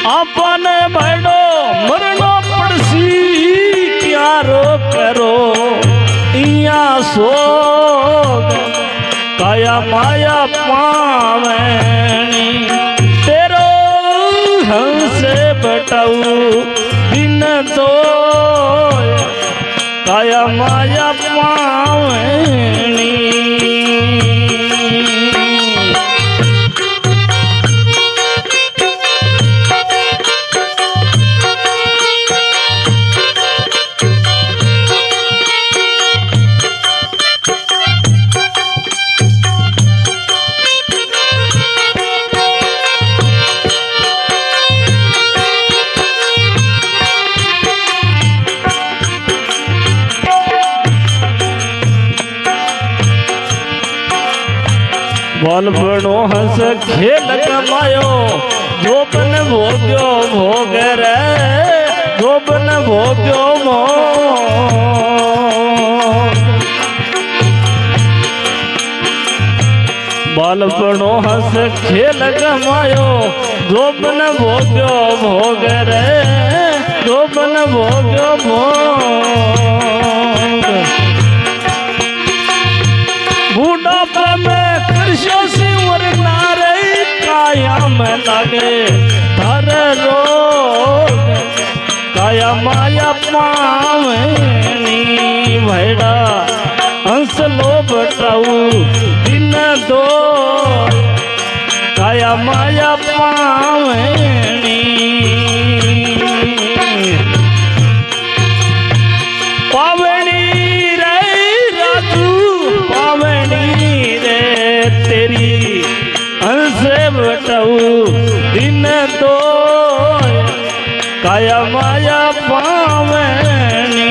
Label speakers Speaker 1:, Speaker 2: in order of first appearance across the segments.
Speaker 1: आपने भैडो मरनो पड़सी क्यारो करो इया सोग काया माया पावनी तेरो हंसे बटाऊ दिन तो काया माया पावनी बालपणो हंस खेल कमायो जोबन भोग्यो भोग रे जोबन भोग्यो बालपणो हंस खेल कमायो जोबन भोग्यो भोग रे जोबन भोग्यो भोग बूढ़ापा में कृष्ण सिंवर नारे काया में लगे धर रोग काया माया पावनी भैड़ा हंस लो बटाऊ दिन दो काया माया पावनी पावनी रे राजू पावनी रे तेरी हंसे बटाऊ दिन दो काया माया पावनी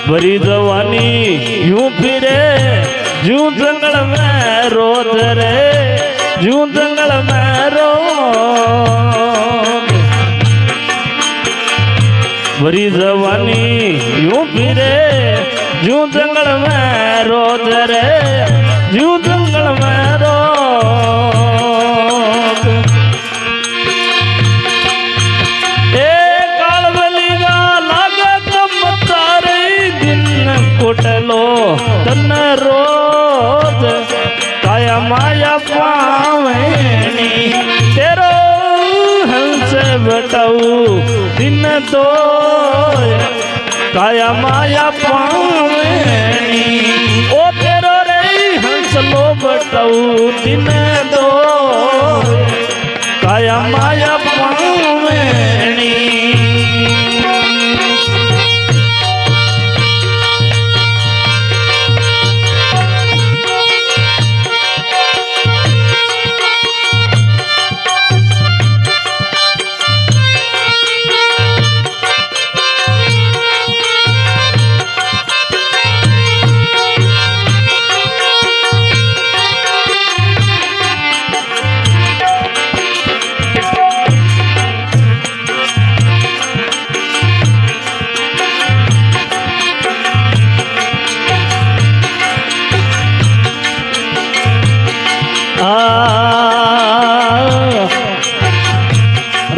Speaker 1: भरी जवानी यूं फिरे यूं जंगल में रोज रे यूं जंगल में रोज भरी जवानी यूं फिरे यूं जंगल में रोज रे यूं जंगल में रोज कुटलो तन रोज काया माया पावनी तेरो हंस बटाऊ दिन दो काया माया पावनी ओ तेरो रे हंस लो बटाऊ दिन दो काया माया पावनी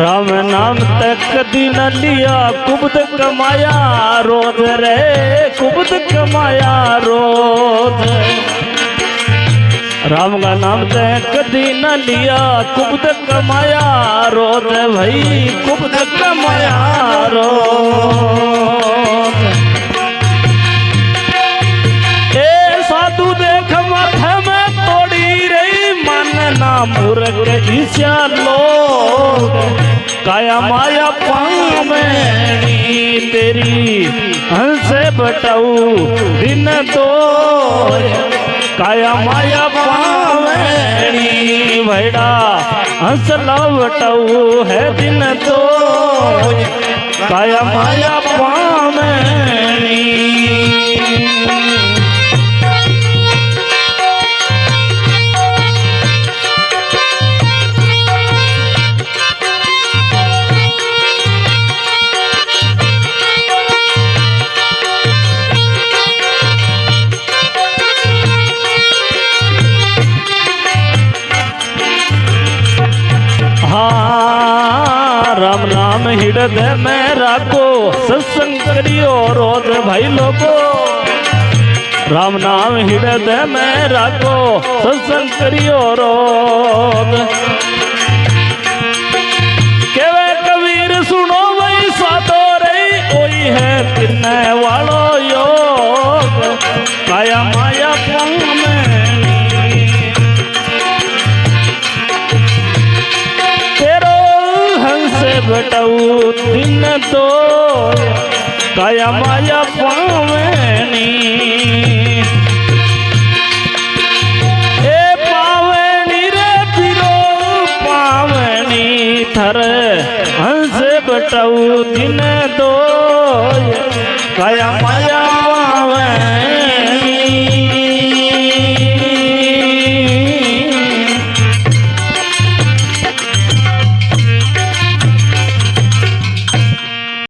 Speaker 1: राम नाम तक कदी न लिया कुबद कमाया रोज रे कुबद कमाया रोज राम का नाम तक कदी न लिया कुबद कमाया रोज भाई कुबद कमाया रोज ए साधु देख माथे में तोड़ी रही मन ना मूर्ख ईशा लोग काया माया पावनी तेरी हंसे बटाऊ दिन दो काया माया पावनी भाई पड़ा हंस लवटऊ है दिन तो काया माया पामनी राम नाम हृदय में राखो सत्संग करियो रोज भाई लोगो राम नाम हृदय में राखो सत्संग करियो रोज केवे कबीर सुनो वही साधो रही कोई है किन्ने वालो योग काया माया पंग में बटऊ दिन तो काया माया पावनी ए पावनी रे पिरो पावनी थर हंस बटऊ दिन तो काया